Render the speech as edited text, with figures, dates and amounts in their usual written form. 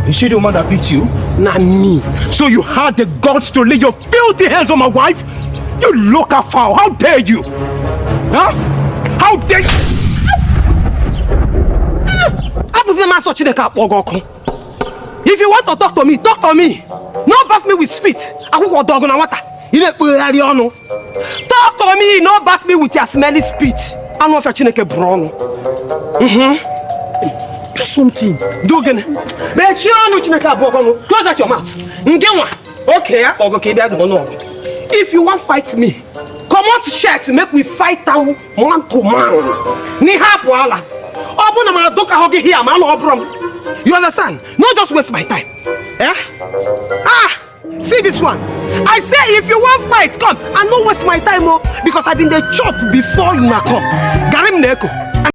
Is she the woman that beat you? Not me. So you had the guts to lay your filthy hands on my wife? You local foul! How dare you? Huh? How dare you? If you want to talk to me, talk to me. Not bath me with spit. I will go dog on water. You know, talk to me, not bath me with your smelly spit. I know if you're chineke brown. Do something. Do again. But you know chineke brown. Close out your mouth. Okay, okay, if you want to fight me, come on to shirt, make we fight down man to man. Ni hapo ala. Obu na madoka hoge here, man obrom. You understand? Not just waste my time. Eh? See this one. I say if you want fight, come and not waste my time, because I've been the chop before you na come. Garim neko.